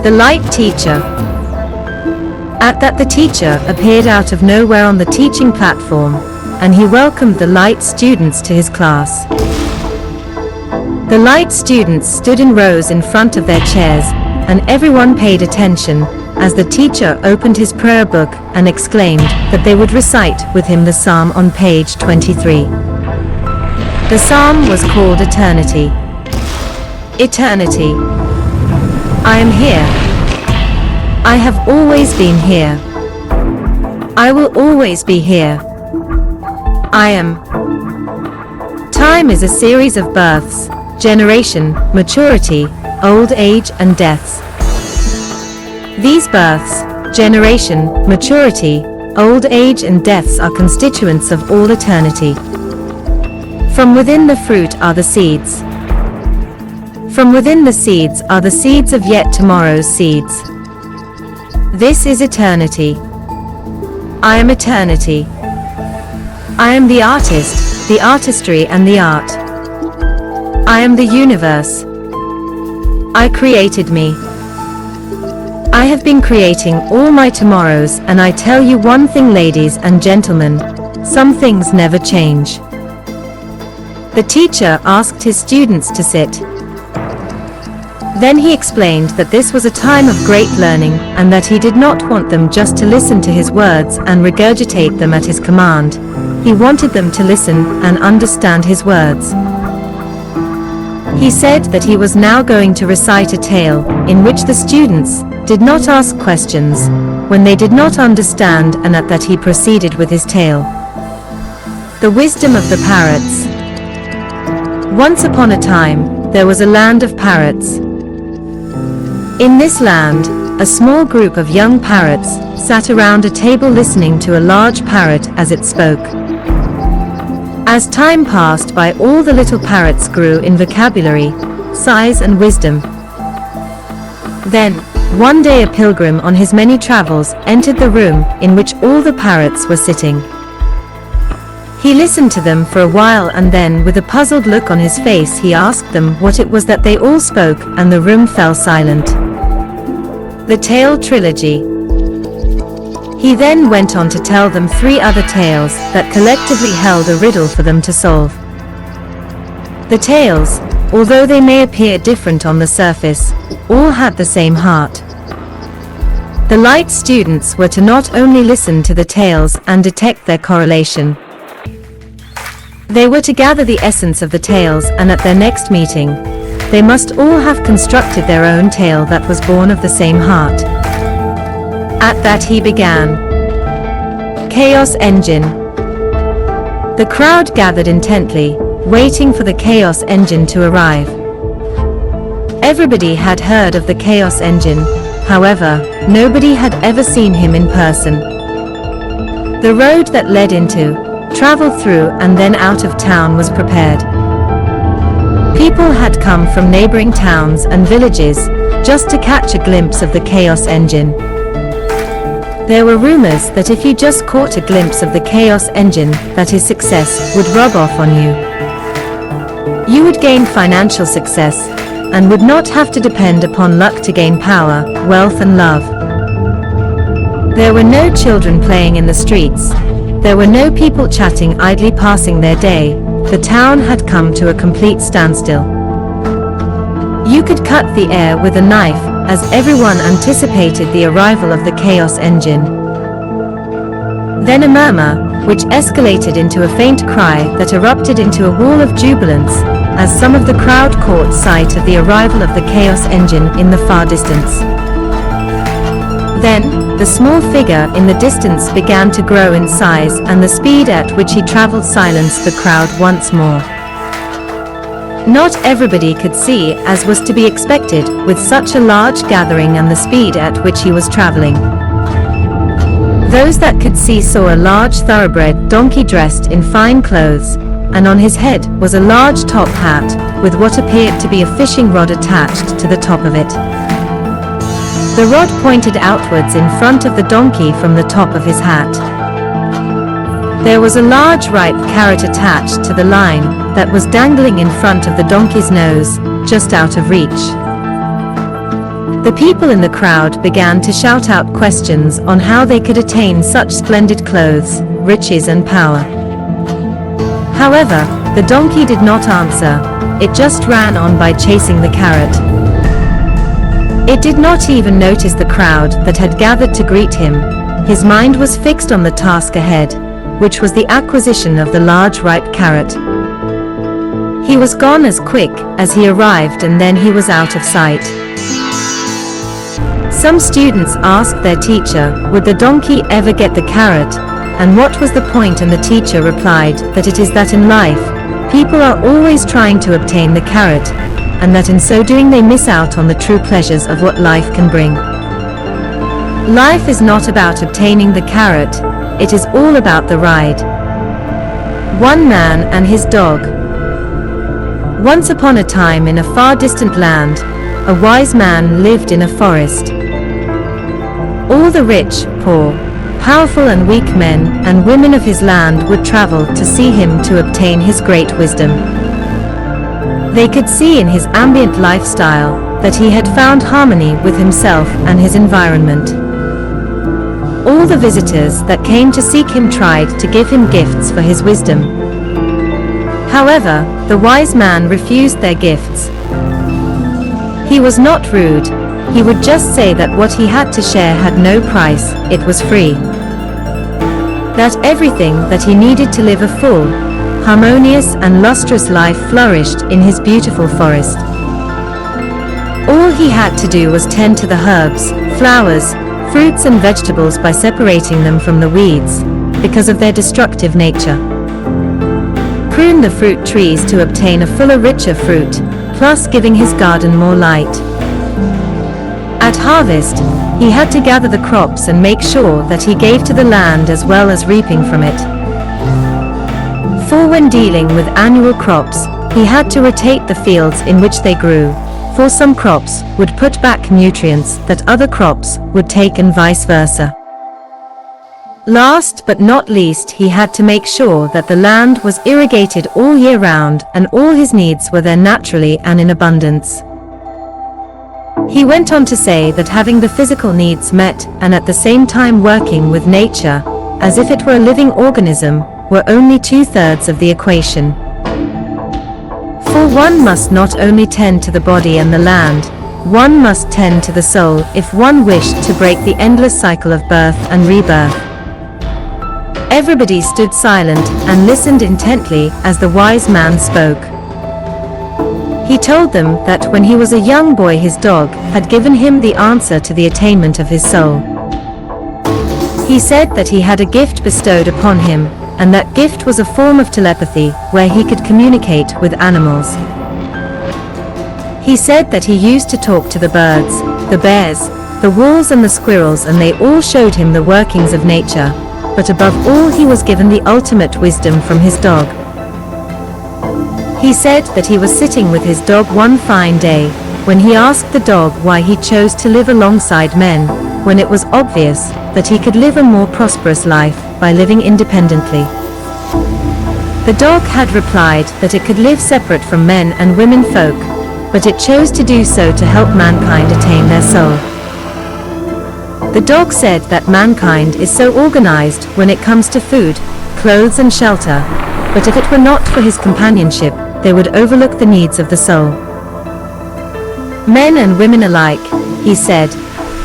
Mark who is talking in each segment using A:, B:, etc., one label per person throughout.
A: The light teacher. At that the teacher appeared out of nowhere on the teaching platform, and he welcomed the light students to his class. The light students stood in rows in front of their chairs, and everyone paid attention as the teacher opened his prayer book and exclaimed that they would recite with him the psalm on page 23. The psalm was called Eternity. Eternity. I am here. I have always been here. I will always be here. I am. Time is a series of births, generation, maturity, old age and deaths. These births, generation, maturity, old age and deaths are constituents of all eternity. From within the fruit are the seeds. From within the seeds are the seeds of yet tomorrow's seeds. This is eternity. I am eternity. I am the artist, the artistry and the art. I am the universe. I created me. I have been creating all my tomorrows, and I tell you one thing, ladies and gentlemen, some things never change. The teacher asked his students to sit. Then he explained that this was a time of great learning, and that he did not want them just to listen to his words and regurgitate them at his command. He wanted them to listen and understand his words. He said that he was now going to recite a tale, in which the students did not ask questions when they did not understand, and at that he proceeded with his tale. The wisdom of the parrots. Once upon a time, there was a land of parrots. In this land, a small group of young parrots sat around a table listening to a large parrot as it spoke. As time passed by, all the little parrots grew in vocabulary, size and wisdom. Then, one day a pilgrim on his many travels entered the room in which all the parrots were sitting. He listened to them for a while, and then, with a puzzled look on his face, he asked them what it was that they all spoke, and the room fell silent. The Tale Trilogy. He then went on to tell them 3 other tales that collectively held a riddle for them to solve. The tales, although they may appear different on the surface, all had the same heart. The light students were to not only listen to the tales and detect their correlation. They were to gather the essence of the tales, and at their next meeting, they must all have constructed their own tale that was born of the same heart. At that he began. Chaos Engine. The crowd gathered intently, waiting for the Chaos Engine to arrive. Everybody had heard of the Chaos Engine, however, nobody had ever seen him in person. The road that led into, traveled through and then out of town was prepared. People had come from neighboring towns and villages just to catch a glimpse of the Chaos Engine. There were rumors that if you just caught a glimpse of the Chaos Engine, that his success would rub off on you. You would gain financial success, and would not have to depend upon luck to gain power, wealth and love. There were no children playing in the streets. There were no people chatting idly passing their day. The town had come to a complete standstill. You could cut the air with a knife, as everyone anticipated the arrival of the Chaos Engine. Then a murmur, which escalated into a faint cry that erupted into a wall of jubilance, as some of the crowd caught sight of the arrival of the Chaos Engine in the far distance. Then, the small figure in the distance began to grow in size, and the speed at which he traveled silenced the crowd once more. Not everybody could see, as was to be expected, with such a large gathering and the speed at which he was traveling. Those that could see saw a large thoroughbred donkey dressed in fine clothes, and on his head was a large top hat, with what appeared to be a fishing rod attached to the top of it. The rod pointed outwards in front of the donkey from the top of his hat. There was a large ripe carrot attached to the line that was dangling in front of the donkey's nose, just out of reach. The people in the crowd began to shout out questions on how they could attain such splendid clothes, riches and power. However, the donkey did not answer, it just ran on by chasing the carrot. It did not even notice the crowd that had gathered to greet him. His mind was fixed on the task ahead, which was the acquisition of the large ripe carrot. He was gone as quick as he arrived, and then he was out of sight. Some students asked their teacher, would the donkey ever get the carrot, and what was the point, and the teacher replied that it is that in life, people are always trying to obtain the carrot, and that in so doing they miss out on the true pleasures of what life can bring. Life is not about obtaining the carrot, it is all about the ride. One man and his dog. Once upon a time in a far distant land, a wise man lived in a forest. All the rich, poor, powerful and weak men and women of his land would travel to see him to obtain his great wisdom. They could see in his ambient lifestyle that he had found harmony with himself and his environment. All the visitors that came to seek him tried to give him gifts for his wisdom. However, the wise man refused their gifts. He was not rude. He would just say that what he had to share had no price, it was free. That everything that he needed to live a full, harmonious and lustrous life flourished in his beautiful forest. All he had to do was tend to the herbs, flowers, fruits and vegetables by separating them from the weeds, because of their destructive nature. Prune the fruit trees to obtain a fuller, richer fruit, plus giving his garden more light. At harvest, he had to gather the crops and make sure that he gave to the land as well as reaping from it. For when dealing with annual crops, he had to rotate the fields in which they grew, for some crops would put back nutrients that other crops would take and vice versa. Last but not least, he had to make sure that the land was irrigated all year round and all his needs were there naturally and in abundance. He went on to say that having the physical needs met and at the same time working with nature, as if it were a living organism, were only 2/3 of the equation. For one must not only tend to the body and the land, one must tend to the soul if one wished to break the endless cycle of birth and rebirth. Everybody stood silent and listened intently as the wise man spoke. He told them that when he was a young boy his dog had given him the answer to the attainment of his soul. He said that he had a gift bestowed upon him, and that gift was a form of telepathy where he could communicate with animals. He said that he used to talk to the birds, the bears, the wolves and the squirrels, and they all showed him the workings of nature, but above all he was given the ultimate wisdom from his dog. He said that he was sitting with his dog one fine day, when he asked the dog why he chose to live alongside men, when it was obvious that he could live a more prosperous life by living independently. The dog had replied that it could live separate from men and women folk, but it chose to do so to help mankind attain their soul. The dog said that mankind is so organized when it comes to food, clothes and shelter, but if it were not for his companionship, they would overlook the needs of the soul. Men and women alike, he said,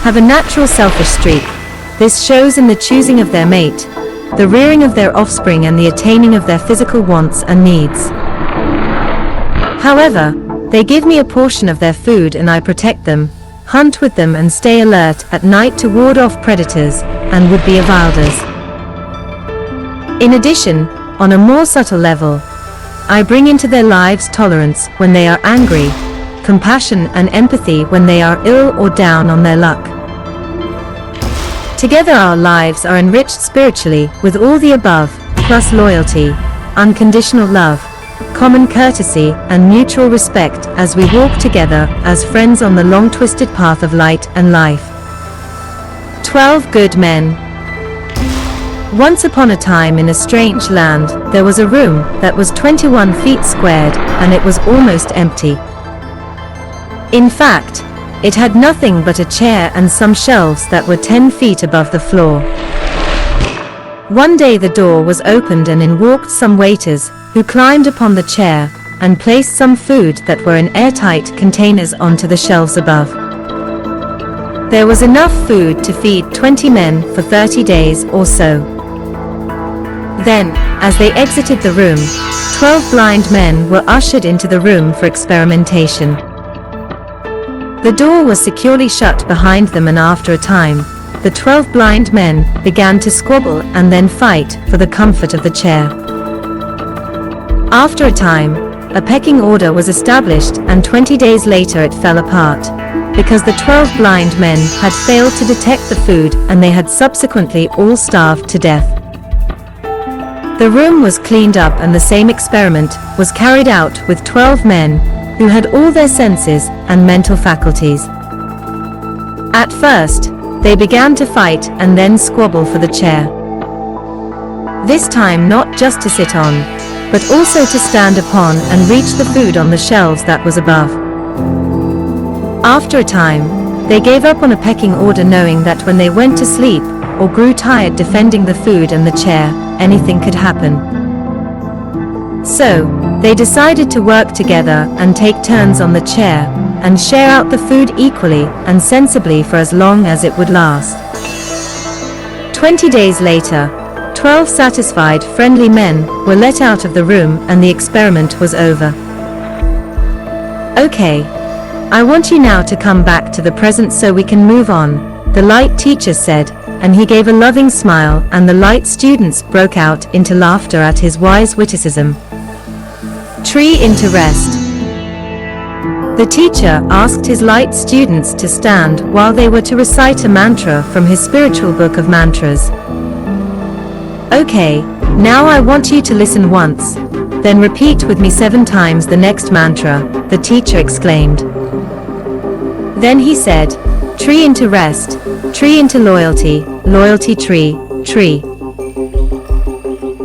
A: have a natural selfish streak. This shows in the choosing of their mate, the rearing of their offspring and the attaining of their physical wants and needs. However, they give me a portion of their food and I protect them, hunt with them and stay alert at night to ward off predators and would-be avilders. In addition, on a more subtle level, I bring into their lives tolerance when they are angry, compassion and empathy when they are ill or down on their luck. Together our lives are enriched spiritually with all the above, plus loyalty, unconditional love, common courtesy and mutual respect as we walk together as friends on the long twisted path of light and life. 12 Good Men. Once upon a time in a strange land, there was a room that was 21 feet squared, and it was almost empty. In fact, It had nothing but a chair and some shelves that were 10 feet above the floor. One day the door was opened and in walked some waiters, who climbed upon the chair, and placed some food that were in airtight containers onto the shelves above. There was enough food to feed 20 men for 30 days or so. Then, as they exited the room, 12 blind men were ushered into the room for experimentation. The door was securely shut behind them, and after a time, the 12 blind men began to squabble and then fight for the comfort of the chair. After a time, a pecking order was established, and 20 days later it fell apart, because the 12 blind men had failed to detect the food and they had subsequently all starved to death. The room was cleaned up and the same experiment was carried out with 12 men who had all their senses and mental faculties. At first, they began to fight and then squabble for the chair. This time not just to sit on, but also to stand upon and reach the food on the shelves that was above. After a time, they gave up on a pecking order, knowing that when they went to sleep or grew tired defending the food and the chair, anything could happen. So, they decided to work together and take turns on the chair, and share out the food equally and sensibly for as long as it would last. 20 days later, 12 satisfied, friendly men were let out of the room and the experiment was over. Okay, I want you now to come back to the present so we can move on, the light teacher said, and he gave a loving smile, and the light students broke out into laughter at his wise witticism. Tree into rest. The teacher asked his light students to stand while they were to recite a mantra from his spiritual book of mantras. Okay, now I want you to listen once, then repeat with me 7 times the next mantra, the teacher exclaimed. Then he said, tree into rest, tree into loyalty, loyalty tree, tree.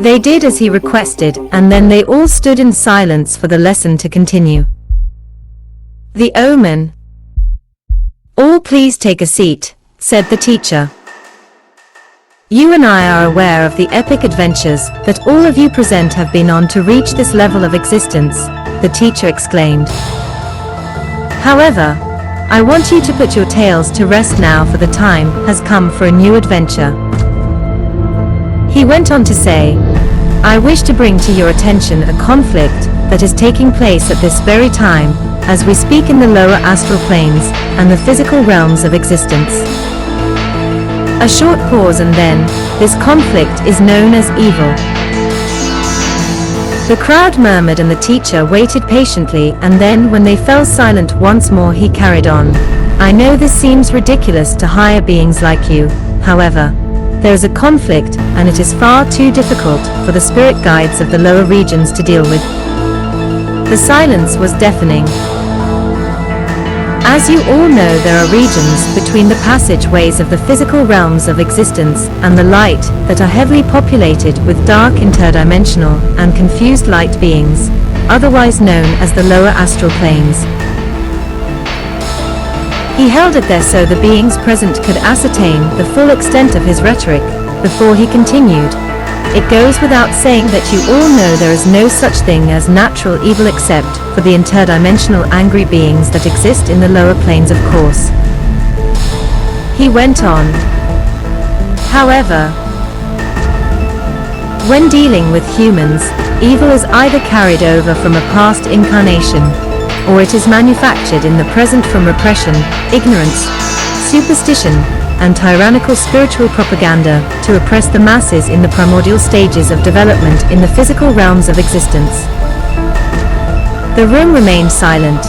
A: They did as he requested, and then they all stood in silence for the lesson to continue. The omen. All please take a seat, said the teacher. You and I are aware of the epic adventures that all of you present have been on to reach this level of existence, the teacher exclaimed. However, I want you to put your tails to rest now, for the time has come for a new adventure. He went on to say, I wish to bring to your attention a conflict that is taking place at this very time, as we speak in the lower astral planes and the physical realms of existence. A short pause, and then, this conflict is known as evil. The crowd murmured and the teacher waited patiently, and then when they fell silent once more he carried on. I know this seems ridiculous to higher beings like you, however, there is a conflict and it is far too difficult for the spirit guides of the lower regions to deal with. The silence was deafening. As you all know, there are regions between the passageways of the physical realms of existence and the light that are heavily populated with dark interdimensional and confused light beings, otherwise known as the lower astral planes. He held it there so the beings present could ascertain the full extent of his rhetoric, before he continued. It goes without saying that you all know there is no such thing as natural evil except for the interdimensional angry beings that exist in the lower planes, of course. He went on. However, when dealing with humans, evil is either carried over from a past incarnation, or it is manufactured in the present from repression, ignorance, superstition, and tyrannical spiritual propaganda to oppress the masses in the primordial stages of development in the physical realms of existence. The room remained silent.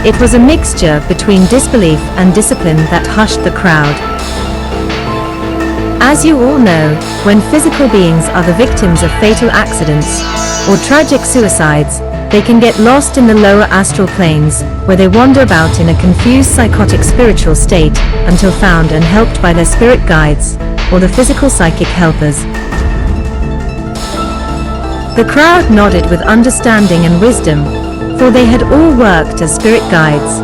A: It was a mixture between disbelief and discipline that hushed the crowd. As you all know, when physical beings are the victims of fatal accidents or tragic suicides, they can get lost in the lower astral planes, where they wander about in a confused psychotic spiritual state, until found and helped by their spirit guides, or the physical psychic helpers. The crowd nodded with understanding and wisdom, for they had all worked as spirit guides.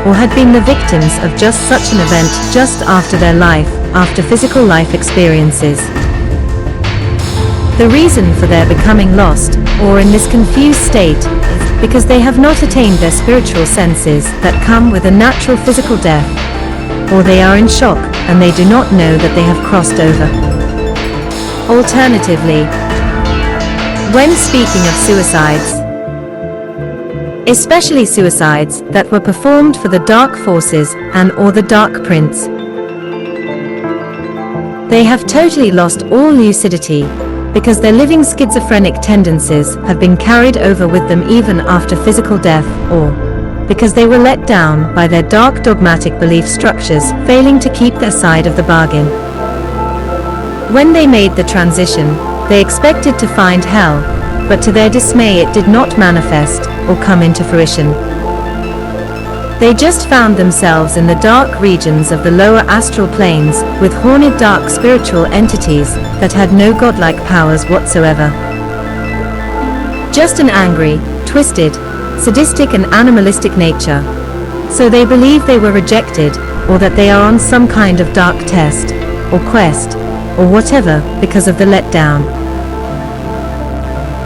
A: or had been the victims of just such an event just after their life, after physical life experiences. The reason for their becoming lost, or in this confused state, is because they have not attained their spiritual senses that come with a natural physical death, or they are in shock and they do not know that they have crossed over. Alternatively, when speaking of suicides, especially suicides that were performed for the dark forces and or the dark prince, they have totally lost all lucidity, because their living schizophrenic tendencies have been carried over with them even after physical death, or because they were let down by their dark dogmatic belief structures failing to keep their side of the bargain. When they made the transition, they expected to find hell, but to their dismay it did not manifest or come into fruition. They just found themselves in the dark regions of the lower astral planes with horned dark spiritual entities that had no godlike powers whatsoever. Just an angry, twisted, sadistic and animalistic nature. So they believe they were rejected, or that they are on some kind of dark test, or quest, or whatever, because of the letdown.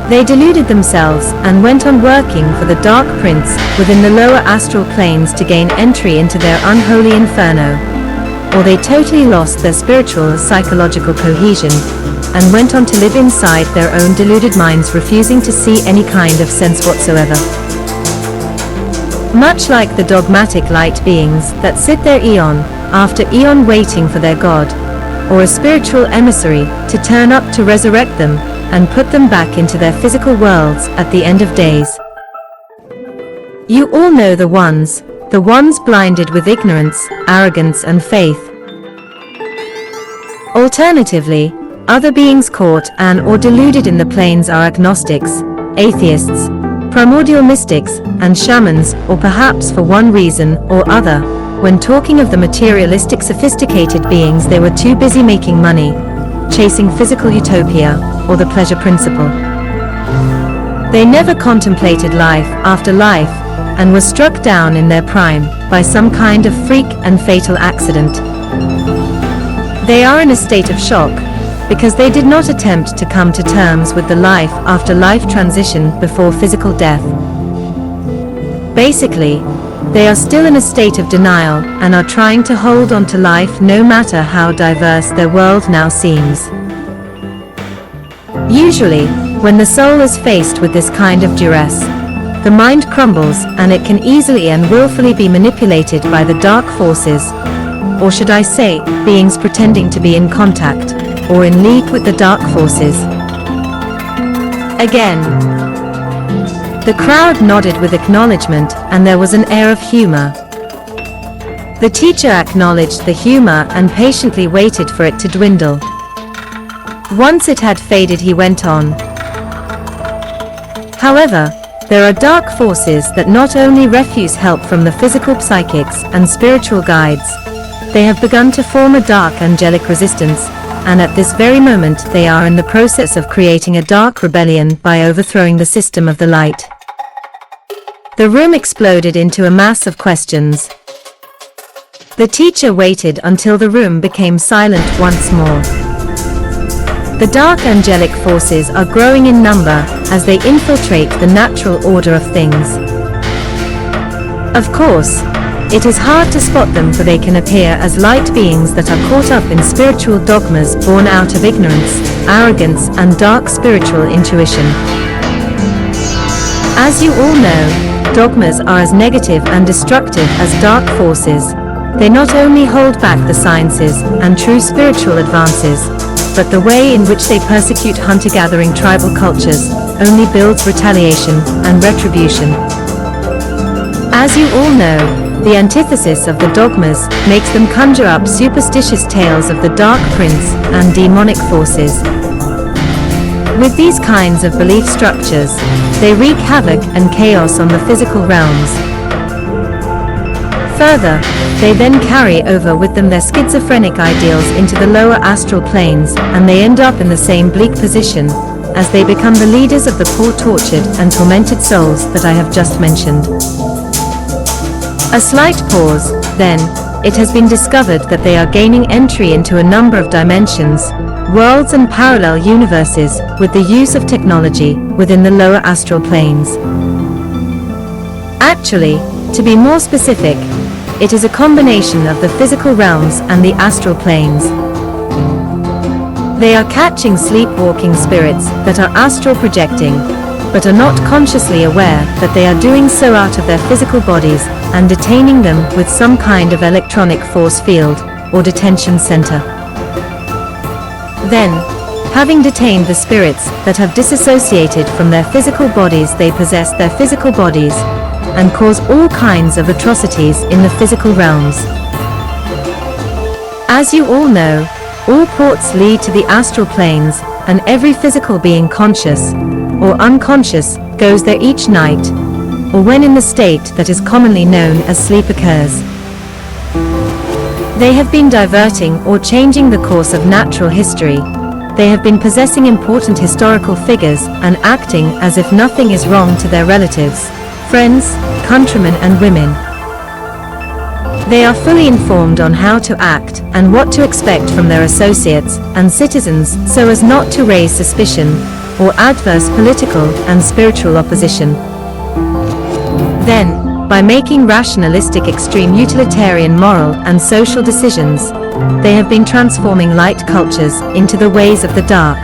A: They deluded themselves and went on working for the Dark Prince within the lower astral planes to gain entry into their unholy inferno. Or they totally lost their spiritual and psychological cohesion and went on to live inside their own deluded minds, refusing to see any kind of sense whatsoever. Much like the dogmatic light beings that sit there eon after eon waiting for their God, or a spiritual emissary to turn up to resurrect them and put them back into their physical worlds at the end of days. You all know the ones blinded with ignorance, arrogance and faith. Alternatively, other beings caught and or deluded in the planes are agnostics, atheists, primordial mystics, and shamans, or perhaps for one reason or other, when talking of the materialistic sophisticated beings they were too busy making money, chasing physical utopia, or the pleasure principle. They never contemplated life after life, and were struck down in their prime by some kind of freak and fatal accident. They are in a state of shock, because they did not attempt to come to terms with the life after life transition before physical death. Basically, they are still in a state of denial and are trying to hold on to life no matter how diverse their world now seems. Usually, when the soul is faced with this kind of duress, the mind crumbles and it can easily and willfully be manipulated by the dark forces, or should I say, beings pretending to be in contact or in league with the dark forces. Again, the crowd nodded with acknowledgement and there was an air of humor. The teacher acknowledged the humor and patiently waited for it to dwindle. Once it had faded, he went on. However, there are dark forces that not only refuse help from the physical psychics and spiritual guides, they have begun to form a dark angelic resistance, and at this very moment they are in the process of creating a dark rebellion by overthrowing the system of the light. The room exploded into a mass of questions. The teacher waited until the room became silent once more. The dark angelic forces are growing in number as they infiltrate the natural order of things. Of course, it is hard to spot them, for they can appear as light beings that are caught up in spiritual dogmas born out of ignorance, arrogance, and dark spiritual intuition. As you all know, dogmas are as negative and destructive as dark forces. They not only hold back the sciences and true spiritual advances, but the way in which they persecute hunter-gathering tribal cultures only builds retaliation and retribution. As you all know, the antithesis of the dogmas makes them conjure up superstitious tales of the Dark Prince and demonic forces. With these kinds of belief structures, they wreak havoc and chaos on the physical realms. Further, they then carry over with them their schizophrenic ideals into the lower astral planes, and they end up in the same bleak position as they become the leaders of the poor, tortured and tormented souls that I have just mentioned. A slight pause, then, it has been discovered that they are gaining entry into a number of dimensions, worlds and parallel universes, with the use of technology within the lower astral planes. Actually, to be more specific, it is a combination of the physical realms and the astral planes. They are catching sleepwalking spirits that are astral projecting, but are not consciously aware that they are doing so out of their physical bodies, and detaining them with some kind of electronic force field, or detention center. Then, having detained the spirits that have disassociated from their physical bodies, they possess their physical bodies, and cause all kinds of atrocities in the physical realms. As you all know, all ports lead to the astral planes, and every physical being, conscious or unconscious, goes there each night, or when in the state that is commonly known as sleep occurs. They have been diverting or changing the course of natural history. They have been possessing important historical figures and acting as if nothing is wrong to their relatives, friends, countrymen and women. They are fully informed on how to act and what to expect from their associates and citizens, so as not to raise suspicion or adverse political and spiritual opposition. Then, by making rationalistic, extreme utilitarian moral and social decisions, they have been transforming light cultures into the ways of the dark.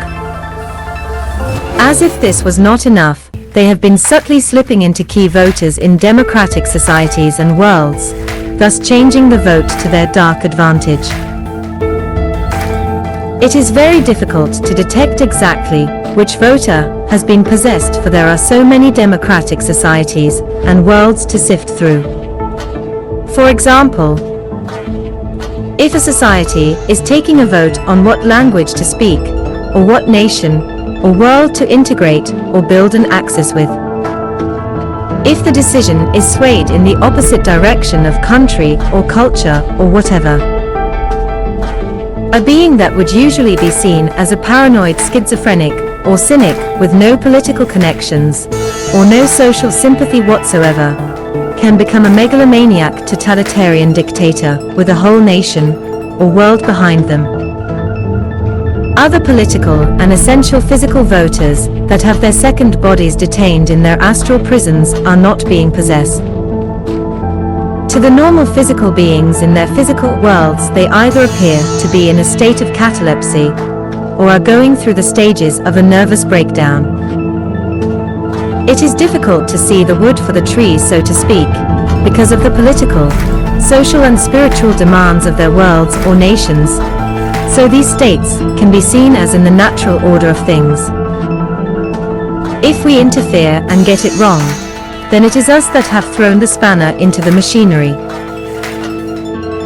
A: As if this was not enough, they have been subtly slipping into key voters in democratic societies and worlds, thus changing the vote to their dark advantage. It is very difficult to detect exactly which voter has been possessed, for there are so many democratic societies and worlds to sift through. For example, if a society is taking a vote on what language to speak, or what nation or world to integrate or build an axis with, if the decision is swayed in the opposite direction of country or culture or whatever, a being that would usually be seen as a paranoid schizophrenic or cynic with no political connections or no social sympathy whatsoever can become a megalomaniac totalitarian dictator with a whole nation or world behind them. Other political and essential physical voters that have their second bodies detained in their astral prisons are not being possessed. To the normal physical beings in their physical worlds, they either appear to be in a state of catalepsy or are going through the stages of a nervous breakdown. It is difficult to see the wood for the trees, so to speak, because of the political, social and spiritual demands of their worlds or nations, so these states can be seen as in the natural order of things. If we interfere and get it wrong, then it is us that have thrown the spanner into the machinery.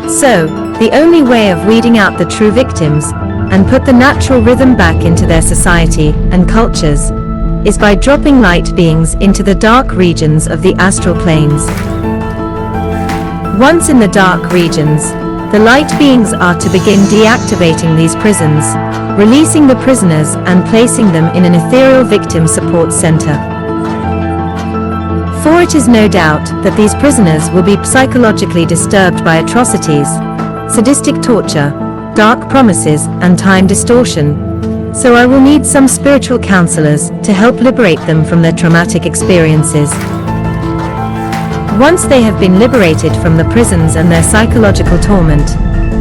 A: So, the only way of weeding out the true victims and put the natural rhythm back into their society and cultures is by dropping light beings into the dark regions of the astral planes. Once in the dark regions, the light beings are to begin deactivating these prisons, releasing the prisoners and placing them in an ethereal victim support center. For it is no doubt that these prisoners will be psychologically disturbed by atrocities, sadistic torture, dark promises and time distortion, so I will need some spiritual counselors to help liberate them from their traumatic experiences. Once they have been liberated from the prisons and their psychological torment,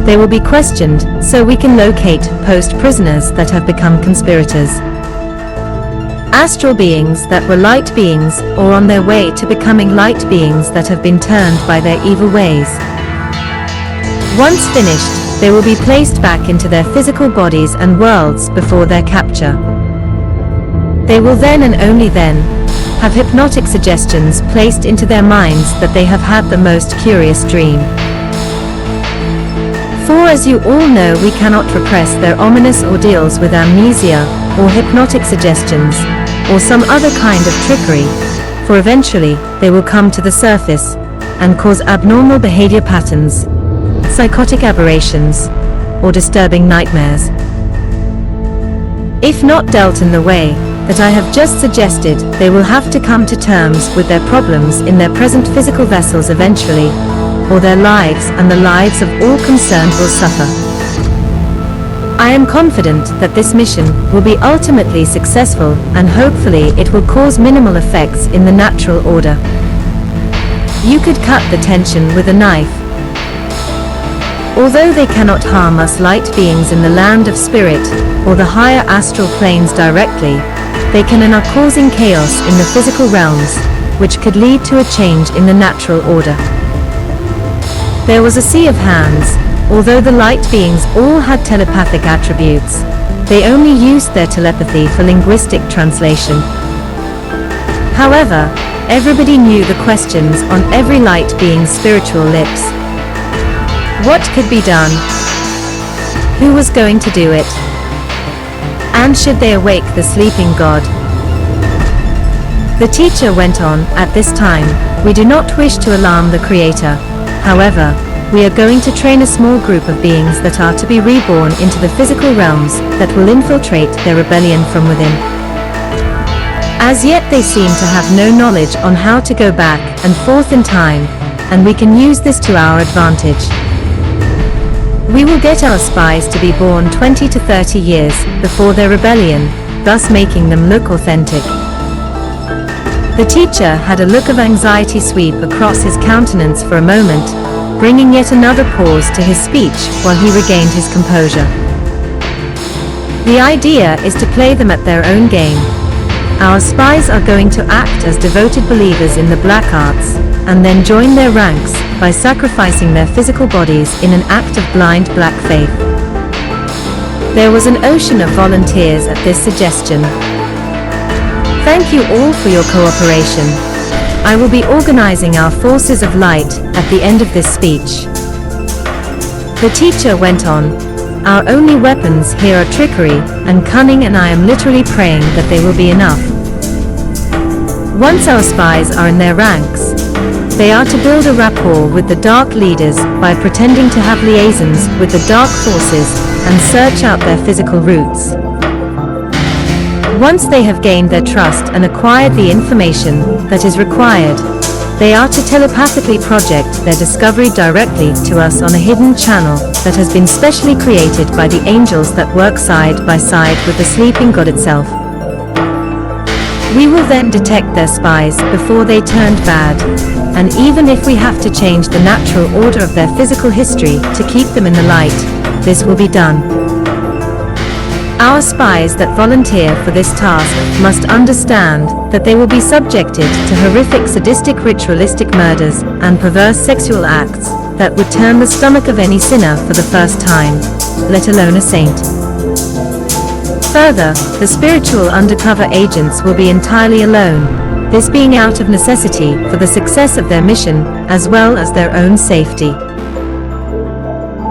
A: they will be questioned so we can locate post-prisoners that have become conspirators. Astral beings that were light beings or on their way to becoming light beings that have been turned by their evil ways. Once finished, they will be placed back into their physical bodies and worlds before their capture. They will then and only then have hypnotic suggestions placed into their minds that they have had the most curious dream. For as you all know, we cannot repress their ominous ordeals with amnesia or hypnotic suggestions or some other kind of trickery, for eventually they will come to the surface and cause abnormal behavior patterns, psychotic aberrations, or disturbing nightmares. If not dealt in the way that I have just suggested, they will have to come to terms with their problems in their present physical vessels eventually, or their lives and the lives of all concerned will suffer. I am confident that this mission will be ultimately successful, and hopefully it will cause minimal effects in the natural order. You could cut the tension with a knife. Although they cannot harm us light beings in the land of spirit, or the higher astral planes directly, they can and are causing chaos in the physical realms, which could lead to a change in the natural order. There was a sea of hands. Although the light beings all had telepathic attributes, they only used their telepathy for linguistic translation. However, everybody knew the questions on every light being's spiritual lips. What could be done? Who was going to do it? And should they awake the sleeping god? The teacher went on, "At this time, we do not wish to alarm the Creator. However, we are going to train a small group of beings that are to be reborn into the physical realms that will infiltrate their rebellion from within. As yet they seem to have no knowledge on how to go back and forth in time, and we can use this to our advantage. We will get our spies to be born 20 to 30 years before their rebellion, thus making them look authentic." The teacher had a look of anxiety sweep across his countenance for a moment, bringing yet another pause to his speech while he regained his composure. "The idea is to play them at their own game. Our spies are going to act as devoted believers in the black arts, and then join their ranks by sacrificing their physical bodies in an act of blind black faith." There was an ocean of volunteers at this suggestion. "Thank you all for your cooperation. I will be organizing our forces of light at the end of this speech." The teacher went on, "Our only weapons here are trickery and cunning, and I am literally praying that they will be enough. Once our spies are in their ranks, they are to build a rapport with the dark leaders by pretending to have liaisons with the dark forces and search out their physical roots. Once they have gained their trust and acquired the information that is required, they are to telepathically project their discovery directly to us on a hidden channel that has been specially created by the angels that work side by side with the sleeping god itself. We will then detect their spies before they turned bad, and even if we have to change the natural order of their physical history to keep them in the light, this will be done. Our spies that volunteer for this task must understand that they will be subjected to horrific sadistic ritualistic murders and perverse sexual acts that would turn the stomach of any sinner for the first time, let alone a saint. Further, the spiritual undercover agents will be entirely alone, this being out of necessity for the success of their mission as well as their own safety.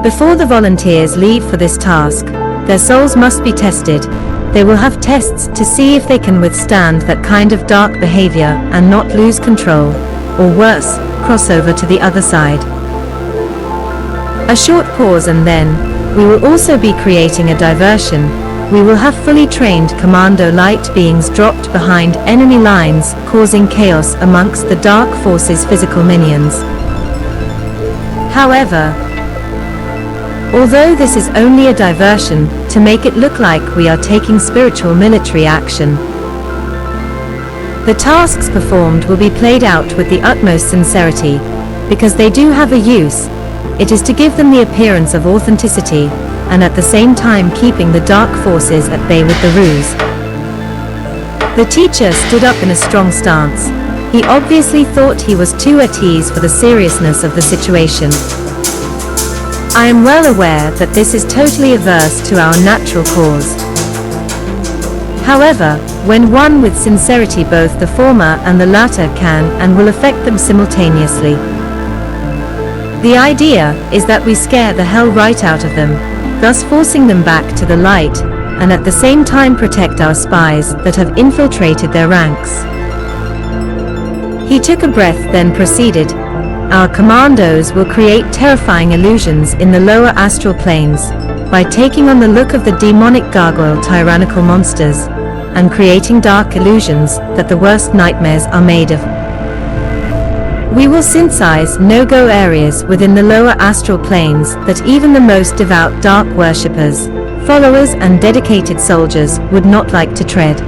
A: Before the volunteers leave for this task, their souls must be tested. They will have tests to see if they can withstand that kind of dark behavior and not lose control, or worse, cross over to the other side. A short pause, and then, we will also be creating a diversion. We will have fully trained commando light beings dropped behind enemy lines, causing chaos amongst the dark forces' physical minions. However, although this is only a diversion to make it look like we are taking spiritual military action, the tasks performed will be played out with the utmost sincerity, because they do have a use. It is to give them the appearance of authenticity, and at the same time keeping the dark forces at bay with the ruse. The teacher stood up in a strong stance. He obviously thought he was too at ease for the seriousness of the situation. I am well aware that this is totally averse to our natural cause. However, when one with sincerity, both the former and the latter can and will affect them simultaneously. The idea is that we scare the hell right out of them, thus forcing them back to the light, and at the same time protect our spies that have infiltrated their ranks. He took a breath, then proceeded. Our commandos will create terrifying illusions in the lower astral planes by taking on the look of the demonic gargoyle tyrannical monsters and creating dark illusions that the worst nightmares are made of. We will synthesize no-go areas within the lower astral planes that even the most devout dark worshippers, followers and dedicated soldiers would not like to tread.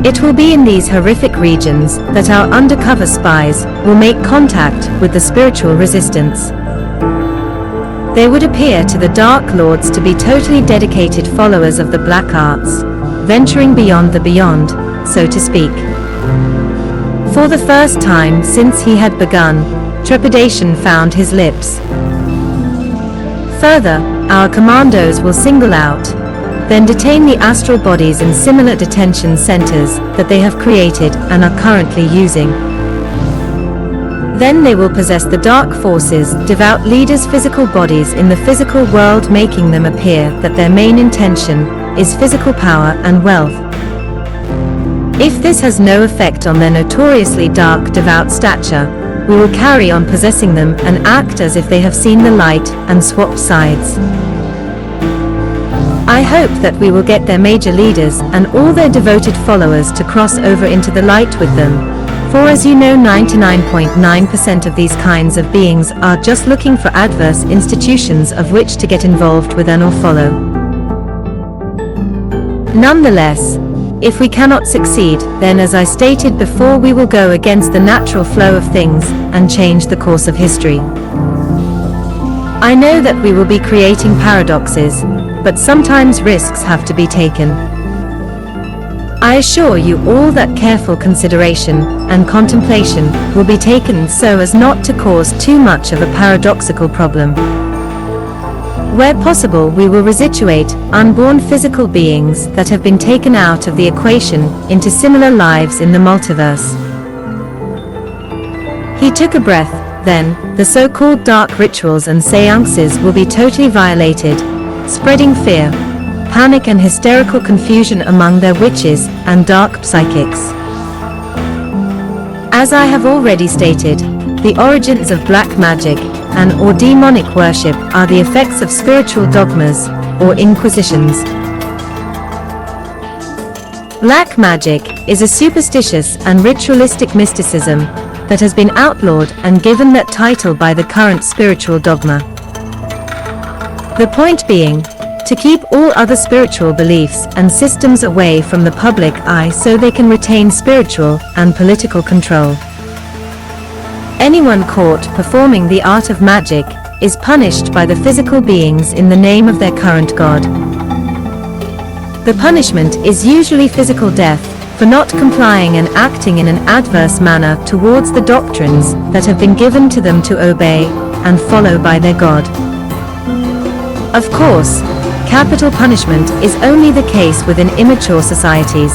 A: It will be in these horrific regions that our undercover spies will make contact with the spiritual resistance. They would appear to the Dark Lords to be totally dedicated followers of the black arts, venturing beyond the beyond, so to speak. For the first time since he had begun, trepidation found his lips. Further, our commandos will single out, then detain the astral bodies in similar detention centers that they have created and are currently using. Then they will possess the dark forces, devout leaders' physical bodies in the physical world, making them appear that their main intention is physical power and wealth. If this has no effect on their notoriously dark devout stature, we will carry on possessing them and act as if they have seen the light and swapped sides. I hope that we will get their major leaders and all their devoted followers to cross over into the light with them, for as you know 99.9% of these kinds of beings are just looking for adverse institutions of which to get involved with and or follow. Nonetheless, if we cannot succeed, then as I stated before, we will go against the natural flow of things and change the course of history. I know that we will be creating paradoxes, but sometimes risks have to be taken. I assure you all that careful consideration and contemplation will be taken so as not to cause too much of a paradoxical problem. Where possible, we will resituate unborn physical beings that have been taken out of the equation into similar lives in the multiverse. He took a breath. Then, the so-called dark rituals and seances will be totally violated, spreading fear, panic and hysterical confusion among their witches and dark psychics. As I have already stated, the origins of black magic and or demonic worship are the effects of spiritual dogmas or inquisitions. Black magic is a superstitious and ritualistic mysticism that has been outlawed and given that title by the current spiritual dogma. The point being, to keep all other spiritual beliefs and systems away from the public eye so they can retain spiritual and political control. Anyone caught performing the art of magic is punished by the physical beings in the name of their current god. The punishment is usually physical death for not complying and acting in an adverse manner towards the doctrines that have been given to them to obey and follow by their god. Of course, capital punishment is only the case within immature societies.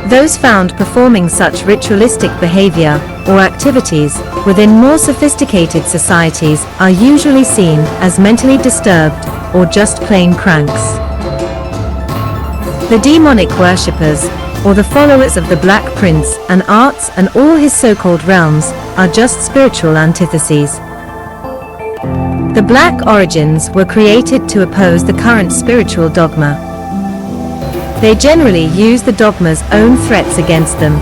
A: Those found performing such ritualistic behavior or activities within more sophisticated societies are usually seen as mentally disturbed or just plain cranks. The demonic worshippers, or the followers of the Black Prince and arts and all his so-called realms, are just spiritual antitheses. The Black origins were created to oppose the current spiritual dogma. They generally use the dogma's own threats against them.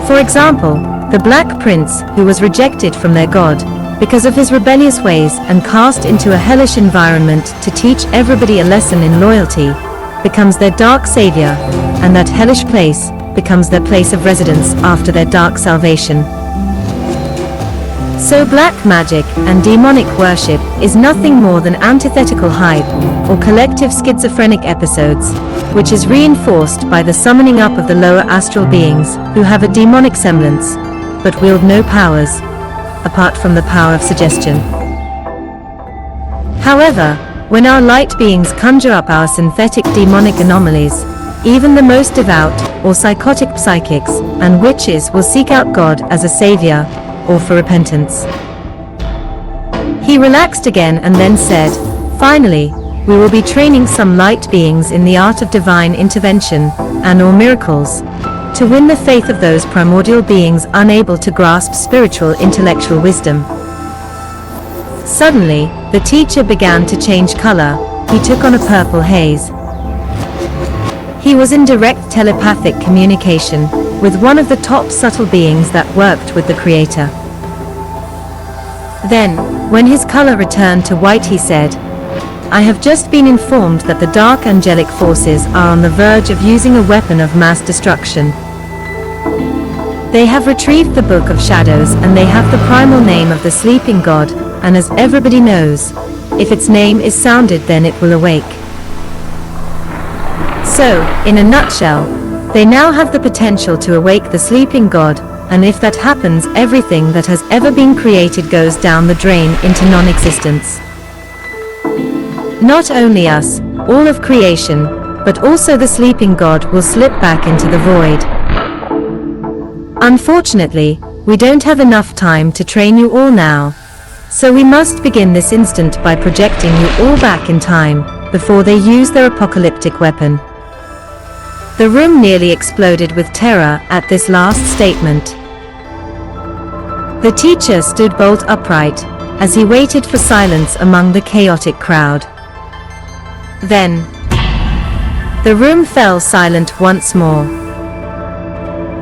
A: For example, the Black Prince, who was rejected from their god because of his rebellious ways and cast into a hellish environment to teach everybody a lesson in loyalty, becomes their dark savior, and that hellish place becomes their place of residence after their dark salvation. So black magic and demonic worship is nothing more than antithetical hype or collective schizophrenic episodes, which is reinforced by the summoning up of the lower astral beings who have a demonic semblance, but wield no powers, apart from the power of suggestion. However, when our light beings conjure up our synthetic demonic anomalies, even the most devout or psychotic psychics and witches will seek out God as a savior or for repentance. He relaxed again and then said, "Finally, we will be training some light beings in the art of divine intervention and or miracles, to win the faith of those primordial beings unable to grasp spiritual intellectual wisdom." Suddenly, the teacher began to change color. He took on a purple haze. He was in direct telepathic communication with one of the top subtle beings that worked with the Creator. Then, when his color returned to white, he said, "I have just been informed that the dark angelic forces are on the verge of using a weapon of mass destruction. They have retrieved the Book of Shadows and they have the primal name of the sleeping god, and as everybody knows, if its name is sounded then it will awake. So, in a nutshell, they now have the potential to awake the sleeping god, and if that happens, everything that has ever been created goes down the drain into non-existence. Not only us, all of creation, but also the sleeping god will slip back into the void. Unfortunately, we don't have enough time to train you all now, so we must begin this instant by projecting you all back in time, before they use their apocalyptic weapon." The room nearly exploded with terror at this last statement. The teacher stood bolt upright, as he waited for silence among the chaotic crowd. Then, the room fell silent once more.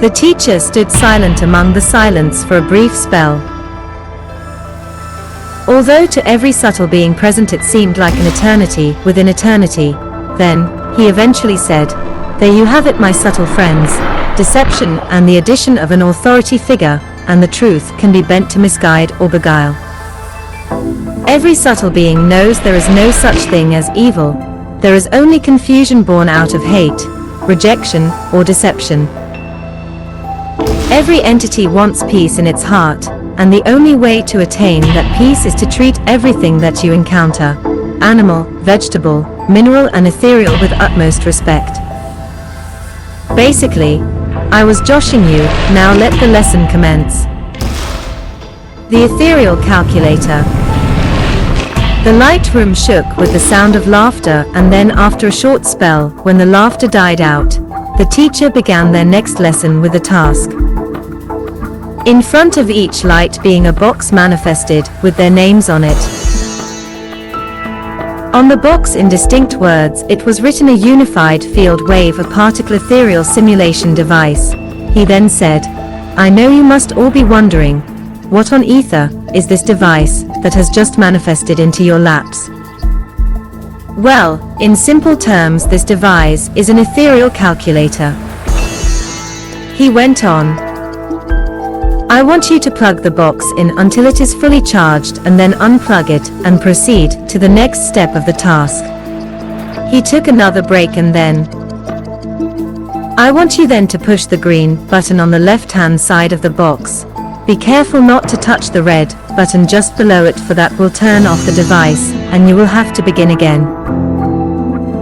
A: The teacher stood silent among the silence for a brief spell. Although to every subtle being present it seemed like an eternity within eternity, then, he eventually said, "There you have it, my subtle friends. Deception and the addition of an authority figure, and the truth can be bent to misguide or beguile. Every subtle being knows there is no such thing as evil. There is only confusion born out of hate, rejection, or deception. Every entity wants peace in its heart, and the only way to attain that peace is to treat everything that you encounter, animal, vegetable, mineral and ethereal, with utmost respect. Basically, I was joshing you, now let the lesson commence." The ethereal calculator. The light room shook with the sound of laughter, and then after a short spell, when the laughter died out, the teacher began their next lesson with a task. In front of each light being a box manifested, with their names on it. On the box in distinct words it was written a unified field wave, a particle ethereal simulation device. He then said, "I know you must all be wondering, what on ether is this device that has just manifested into your laps? Well, in simple terms, this device is an ethereal calculator." He went on, "I want you to plug the box in until it is fully charged and then unplug it and proceed to the next step of the task." He took another break and then, "I want you then to push the green button on the left-hand side of the box. Be careful not to touch the red button just below it, for that will turn off the device, and you will have to begin again."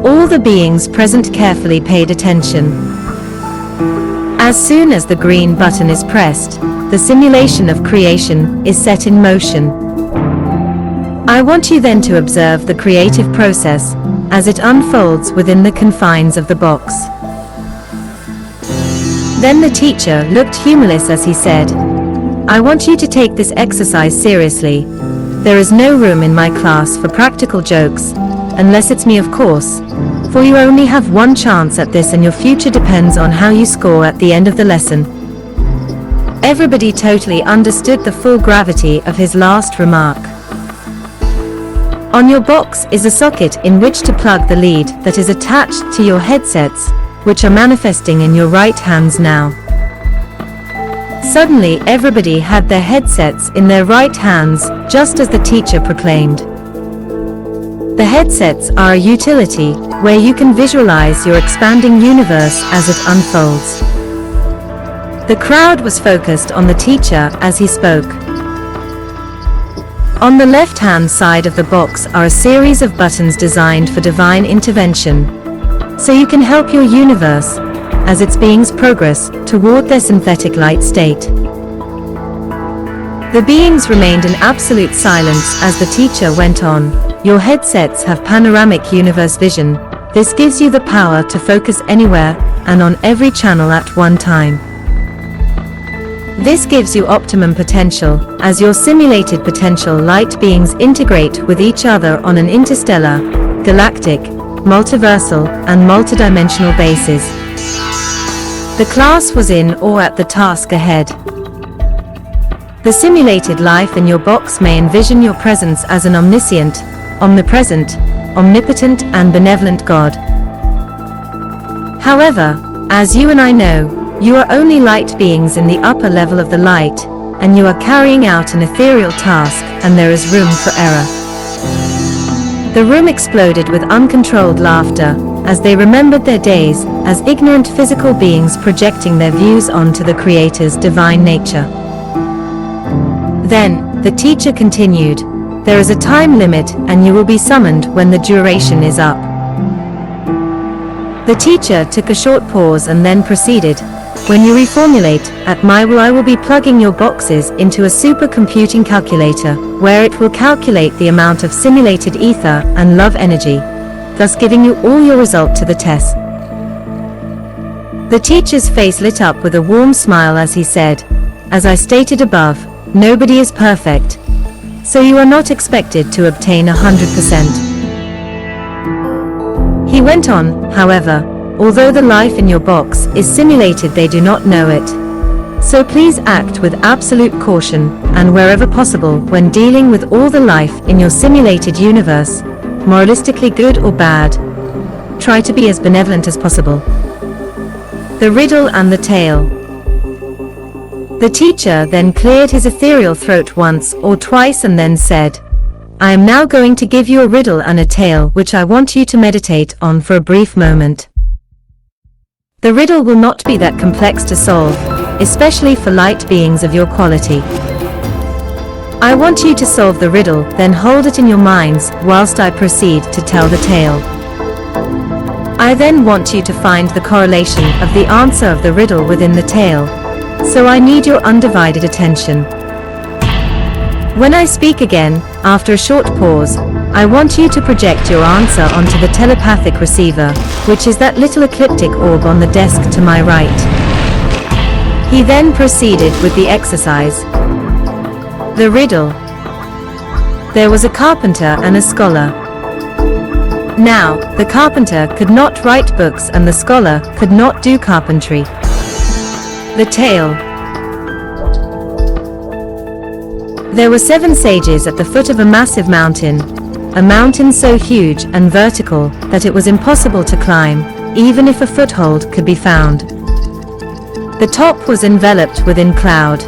A: All the beings present carefully paid attention. As soon as the green button is pressed, the simulation of creation is set in motion. I want you then to observe the creative process as it unfolds within the confines of the box. Then the teacher looked humorless as he said, "I want you to take this exercise seriously. There is no room in my class for practical jokes, unless it's me, of course, for you only have one chance at this and your future depends on how you score at the end of the lesson." Everybody totally understood the full gravity of his last remark. On your box is a socket in which to plug the lead that is attached to your headsets, which are manifesting in your right hands now. Suddenly everybody had their headsets in their right hands, just as the teacher proclaimed. The headsets are a utility where you can visualize your expanding universe as it unfolds. The crowd was focused on the teacher as he spoke. On the left-hand side of the box are a series of buttons designed for divine intervention, so you can help your universe as its beings progress toward their synthetic light state. The beings remained in absolute silence as the teacher went on. Your headsets have panoramic universe vision. This gives you the power to focus anywhere and on every channel at one time. This gives you optimum potential, as your simulated potential light beings integrate with each other on an interstellar, galactic, multiversal, and multidimensional basis. The class was in or at the task ahead. The simulated life in your box may envision your presence as an omniscient, omnipresent, omnipotent and benevolent God. However, as you and I know, you are only light beings in the upper level of the light, and you are carrying out an ethereal task, and there is room for error. The room exploded with uncontrolled laughter, as they remembered their days as ignorant physical beings projecting their views onto the Creator's divine nature. Then, the teacher continued, "There is a time limit and you will be summoned when the duration is up." The teacher took a short pause and then proceeded, "When you reformulate, at my will I will be plugging your boxes into a supercomputing calculator, where it will calculate the amount of simulated ether and love energy, thus giving you all your result to the test." The teacher's face lit up with a warm smile as he said, "As I stated above, nobody is perfect, so you are not expected to obtain 100%. He went on, "However, although the life in your box is simulated, they do not know it. So please act with absolute caution, and wherever possible when dealing with all the life in your simulated universe, moralistically good or bad, try to be as benevolent as possible." The riddle and the tale. The teacher then cleared his ethereal throat once or twice and then said, "I am now going to give you a riddle and a tale which I want you to meditate on for a brief moment. The riddle will not be that complex to solve, especially for light beings of your quality. I want you to solve the riddle, then hold it in your minds whilst I proceed to tell the tale. I then want you to find the correlation of the answer of the riddle within the tale, so I need your undivided attention. When I speak again, after a short pause, I want you to project your answer onto the telepathic receiver, which is that little ecliptic orb on the desk to my right." He then proceeded with the exercise. The riddle. There was a carpenter and a scholar. Now, the carpenter could not write books and the scholar could not do carpentry. The tale. There were 7 sages at the foot of a massive mountain, a mountain so huge and vertical that it was impossible to climb, even if a foothold could be found. The top was enveloped within cloud.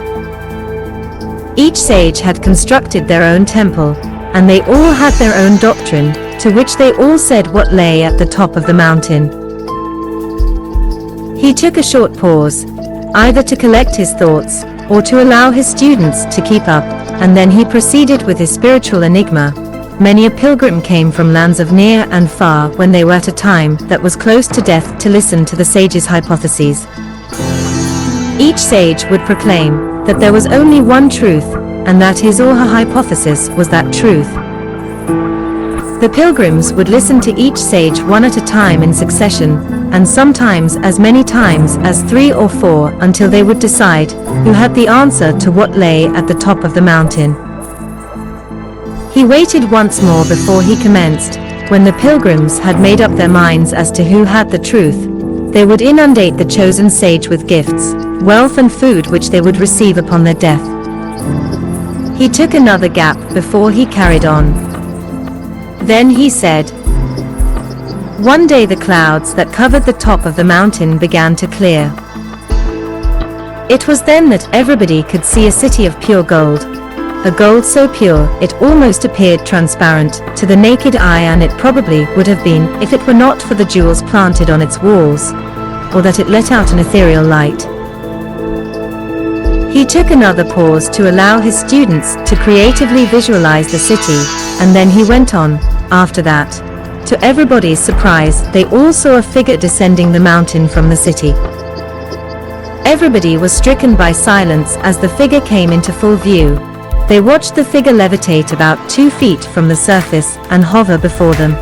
A: Each sage had constructed their own temple, and they all had their own doctrine, to which they all said what lay at the top of the mountain. He took a short pause, either to collect his thoughts, or to allow his students to keep up, and then he proceeded with his spiritual enigma. Many a pilgrim came from lands of near and far when they were at a time that was close to death to listen to the sage's hypotheses. Each sage would proclaim that there was only one truth, and that his or her hypothesis was that truth. The pilgrims would listen to each sage one at a time in succession, and sometimes as many times as 3 or 4 until they would decide who had the answer to what lay at the top of the mountain. He waited once more before he commenced. When the pilgrims had made up their minds as to who had the truth, they would inundate the chosen sage with gifts, wealth and food which they would receive upon their death. He took another gap before he carried on. Then he said, "One day the clouds that covered the top of the mountain began to clear. It was then that everybody could see a city of pure gold, a gold so pure it almost appeared transparent to the naked eye, and it probably would have been if it were not for the jewels planted on its walls, or that it let out an ethereal light." He took another pause to allow his students to creatively visualize the city, and then he went on. After that, to everybody's surprise, they all saw a figure descending the mountain from the city. Everybody was stricken by silence as the figure came into full view. They watched the figure levitate about 2 feet from the surface and hover before them.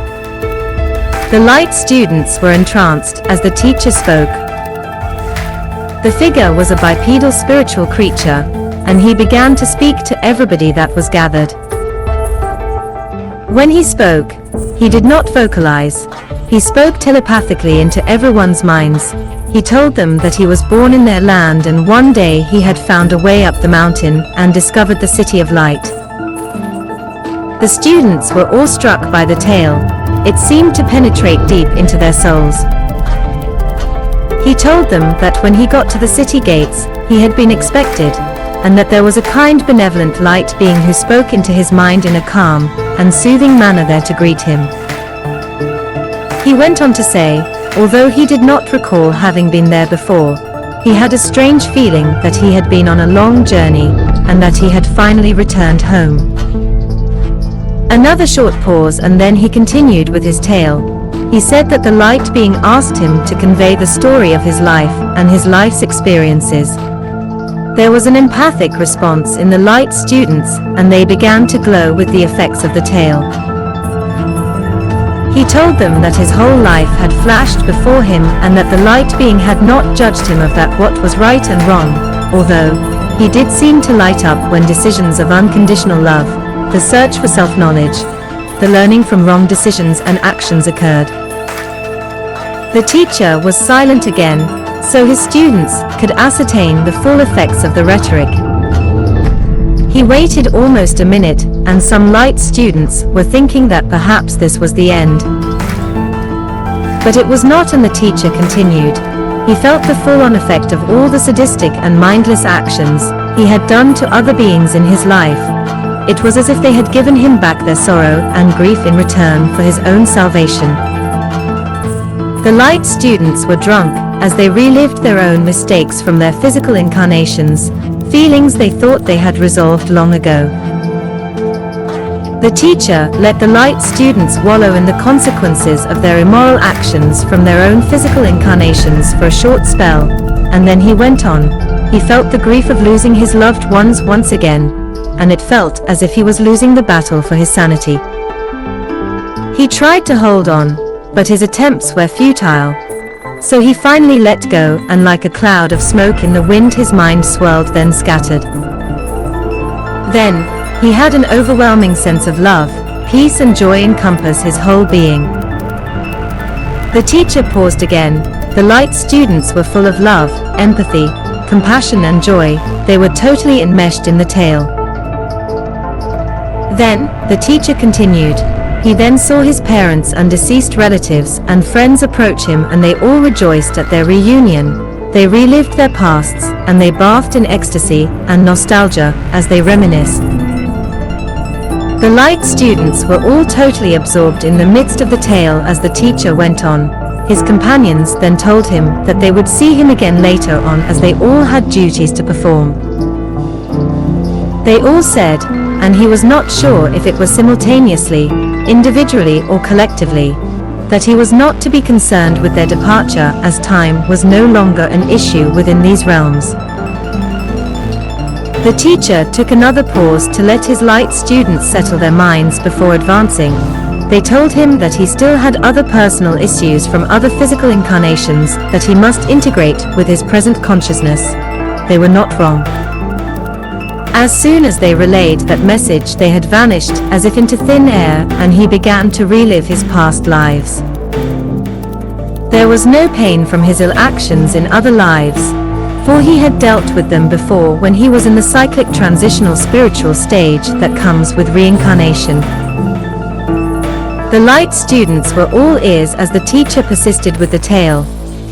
A: The light students were entranced as the teacher spoke. The figure was a bipedal spiritual creature, and he began to speak to everybody that was gathered. When he spoke, he did not vocalize. He spoke telepathically into everyone's minds. He told them that he was born in their land and one day he had found a way up the mountain and discovered the City of Light. The students were awestruck by the tale. It seemed to penetrate deep into their souls. He told them that when he got to the city gates, he had been expected, and that there was a kind, benevolent light being who spoke into his mind in a calm and soothing manner there to greet him. He went on to say, although he did not recall having been there before, he had a strange feeling that he had been on a long journey, and that he had finally returned home. Another short pause and then he continued with his tale. He said that the light being asked him to convey the story of his life and his life's experiences. There was an empathic response in the light students, and they began to glow with the effects of the tale. He told them that his whole life had flashed before him and that the light being had not judged him of that what was right and wrong, although he did seem to light up when decisions of unconditional love, the search for self-knowledge, the learning from wrong decisions and actions occurred. The teacher was silent again, so his students could ascertain the full effects of the rhetoric. He waited almost a minute, and some light students were thinking that perhaps this was the end. But it was not, and the teacher continued. He felt the full-on effect of all the sadistic and mindless actions he had done to other beings in his life. It was as if they had given him back their sorrow and grief in return for his own salvation. The light students were drunk as they relived their own mistakes from their physical incarnations, feelings they thought they had resolved long ago. The teacher let the light students wallow in the consequences of their immoral actions from their own physical incarnations for a short spell, and then he went on. He felt the grief of losing his loved ones once again, and it felt as if he was losing the battle for his sanity. He tried to hold on, but his attempts were futile. So he finally let go, and like a cloud of smoke in the wind his mind swirled, then scattered. Then, he had an overwhelming sense of love, peace and joy encompass his whole being. The teacher paused again. The light students were full of love, empathy, compassion and joy. They were totally enmeshed in the tale. Then, the teacher continued. He then saw his parents and deceased relatives and friends approach him, and they all rejoiced at their reunion. They relived their pasts, and they bathed in ecstasy and nostalgia as they reminisced. The light students were all totally absorbed in the midst of the tale as the teacher went on. His companions then told him that they would see him again later on, as they all had duties to perform. They all said, and he was not sure if it was simultaneously, individually or collectively, that he was not to be concerned with their departure, as time was no longer an issue within these realms. The teacher took another pause to let his light students settle their minds before advancing. They told him that he still had other personal issues from other physical incarnations that he must integrate with his present consciousness. They were not wrong. As soon as they relayed that message, they had vanished as if into thin air, and he began to relive his past lives. There was no pain from his ill actions in other lives, for he had dealt with them before when he was in the cyclic transitional spiritual stage that comes with reincarnation. The light students were all ears as the teacher persisted with the tale.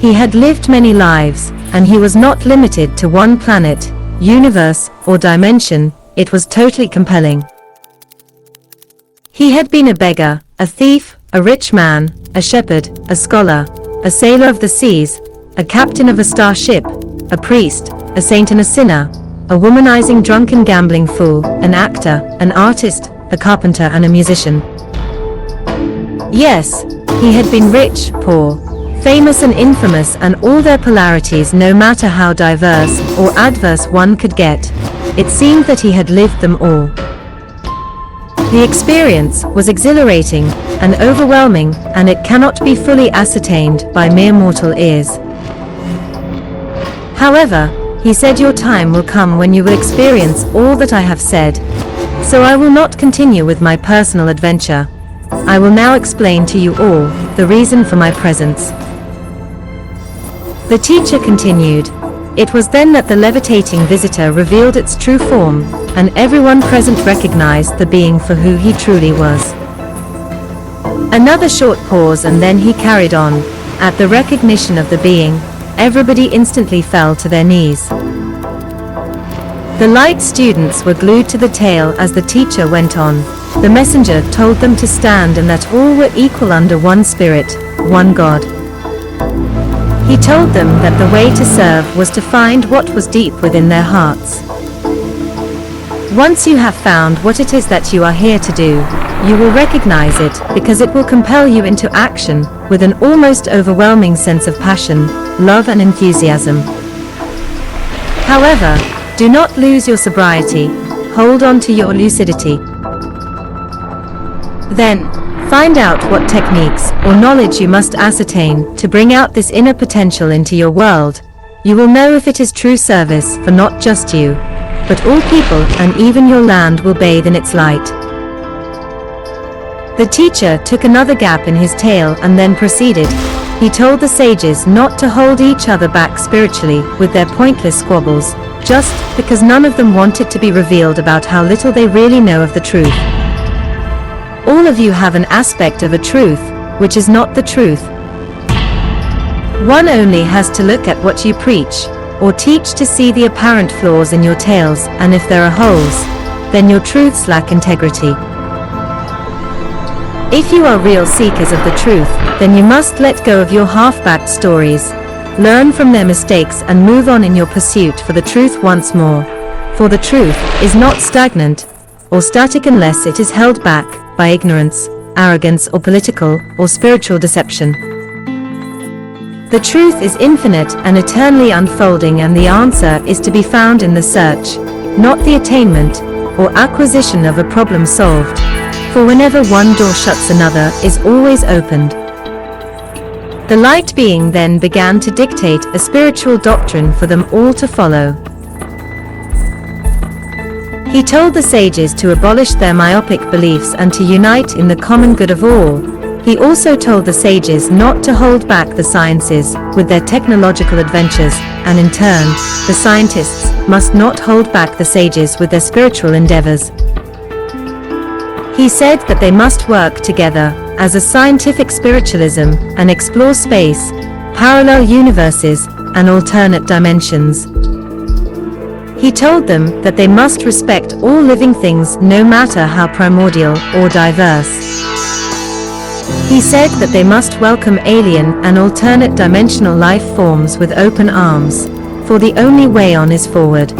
A: He had lived many lives, and he was not limited to one planet, universe, or dimension. It was totally compelling. He had been a beggar, a thief, a rich man, a shepherd, a scholar, a sailor of the seas, a captain of a starship, a priest, a saint and a sinner, a womanizing drunken gambling fool, an actor, an artist, a carpenter and a musician. Yes, he had been rich, poor, famous and infamous, and all their polarities, no matter how diverse or adverse one could get. It seemed that he had lived them all. The experience was exhilarating and overwhelming, and it cannot be fully ascertained by mere mortal ears. However, he said, your time will come when you will experience all that I have said, so I will not continue with my personal adventure. I will now explain to you all the reason for my presence." The teacher continued, "It was then that the levitating visitor revealed its true form, and everyone present recognized the being for who he truly was." Another short pause, and then he carried on, "At the recognition of the being, everybody instantly fell to their knees." The light students were glued to the tail as the teacher went on. The messenger told them to stand and that all were equal under one spirit, one God. He told them that the way to serve was to find what was deep within their hearts. Once you have found what it is that you are here to do, you will recognize it, because it will compel you into action with an almost overwhelming sense of passion, love and enthusiasm. However, do not lose your sobriety, hold on to your lucidity. Then, find out what techniques or knowledge you must ascertain to bring out this inner potential into your world. You will know if it is true service for not just you, but all people, and even your land will bathe in its light. The teacher took another gap in his tail and then proceeded. He told the sages not to hold each other back spiritually with their pointless squabbles, just because none of them wanted to be revealed about how little they really know of the truth. All of you have an aspect of a truth, which is not the truth. One only has to look at what you preach or teach to see the apparent flaws in your tales, and if there are holes, then your truths lack integrity. If you are real seekers of the truth, then you must let go of your half-backed stories, learn from their mistakes and move on in your pursuit for the truth once more. For the truth is not stagnant or static unless it is held back by ignorance, arrogance or political or spiritual deception. The truth is infinite and eternally unfolding, and the answer is to be found in the search, not the attainment or acquisition of a problem solved. For whenever one door shuts, another is always opened. The light being then began to dictate a spiritual doctrine for them all to follow. He told the sages to abolish their myopic beliefs and to unite in the common good of all. He also told the sages not to hold back the sciences with their technological adventures, and in turn, the scientists must not hold back the sages with their spiritual endeavors. He said that they must work together as a scientific spiritualism and explore space, parallel universes, and alternate dimensions. He told them that they must respect all living things no matter how primordial or diverse. He said that they must welcome alien and alternate dimensional life forms with open arms, for the only way on is forward.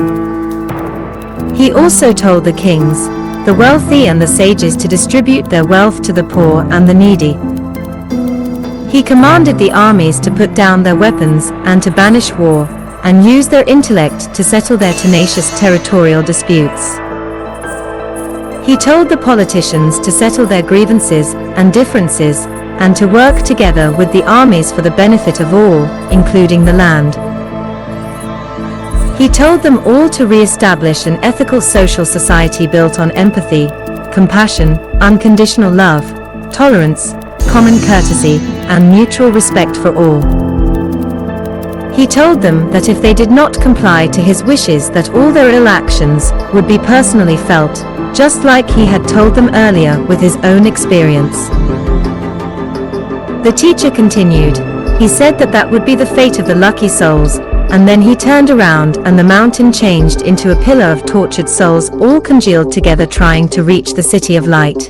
A: He also told the kings, the wealthy and the sages to distribute their wealth to the poor and the needy. He commanded the armies to put down their weapons and to banish war, and use their intellect to settle their tenacious territorial disputes. He told the politicians to settle their grievances and differences, and to work together with the armies for the benefit of all, including the land. He told them all to re-establish an ethical social society built on empathy, compassion, unconditional love, tolerance, common courtesy, and mutual respect for all. He told them that if they did not comply to his wishes, that all their ill actions would be personally felt, just like he had told them earlier with his own experience. The teacher continued. He said that that would be the fate of the lucky souls, and then he turned around and the mountain changed into a pillar of tortured souls, all congealed together trying to reach the city of light.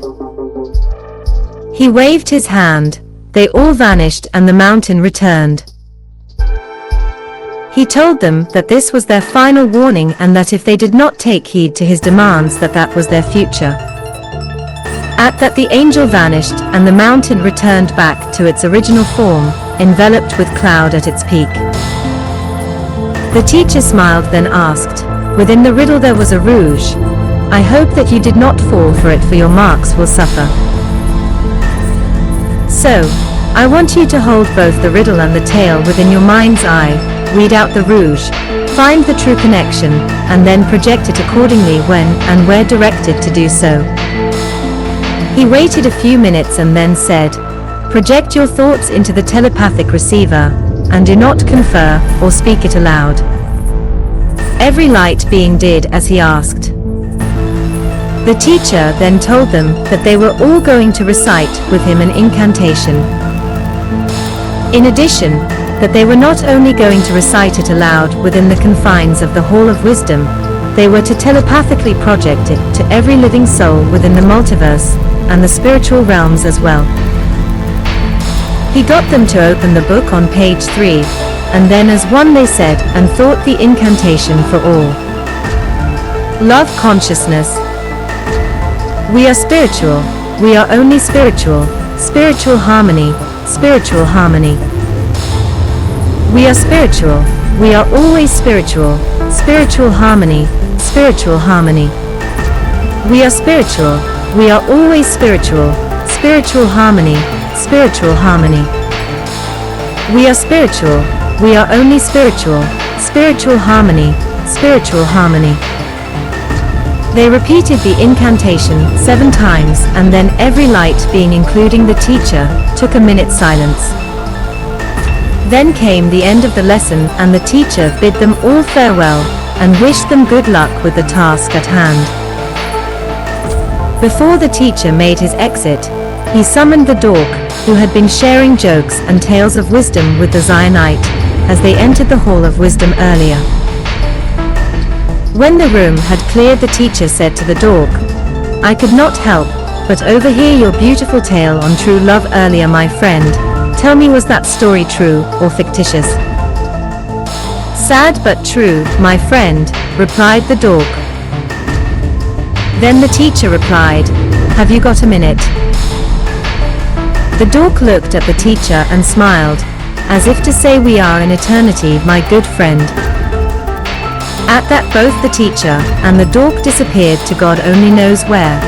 A: He waved his hand, they all vanished and the mountain returned. He told them that this was their final warning, and that if they did not take heed to his demands, that was their future. At that the angel vanished and the mountain returned back to its original form, enveloped with cloud at its peak. The teacher smiled, then asked, "Within the riddle there was a rouge. I hope that you did not fall for it, for your marks will suffer." So, I want you to hold both the riddle and the tale within your mind's eye, read out the rouge, find the true connection, and then project it accordingly when and where directed to do so. He waited a few minutes and then said, "Project your thoughts into the telepathic receiver, and do not confer or speak it aloud." Every light being did as he asked. The teacher then told them that they were all going to recite with him an incantation. In addition, that they were not only going to recite it aloud within the confines of the Hall of Wisdom, they were to telepathically project it to every living soul within the multiverse, and the spiritual realms as well. He got them to open the book on page 3, and then as one they said and thought the incantation for all. Love consciousness. We are spiritual, we are only spiritual, spiritual harmony, spiritual harmony. We are spiritual, we are always spiritual, spiritual harmony, spiritual harmony. We are spiritual, we are always spiritual, spiritual harmony, spiritual harmony. We are spiritual, we are only spiritual, spiritual harmony, spiritual harmony. They repeated the incantation 7 times, and then every light being including the teacher, took a minute silence. Then came the end of the lesson, and the teacher bid them all farewell, and wished them good luck with the task at hand. Before the teacher made his exit, he summoned the dork, who had been sharing jokes and tales of wisdom with the Zionite, as they entered the Hall of Wisdom earlier. When the room had cleared, the teacher said to the dork, "I could not help but overhear your beautiful tale on true love earlier, my friend. Tell me, was that story true or fictitious?" "Sad but true, my friend," replied the dork. Then the teacher replied, "Have you got a minute?" The dork looked at the teacher and smiled, as if to say, "We are in eternity, my good friend." At that, both the teacher and the dork disappeared to God only knows where.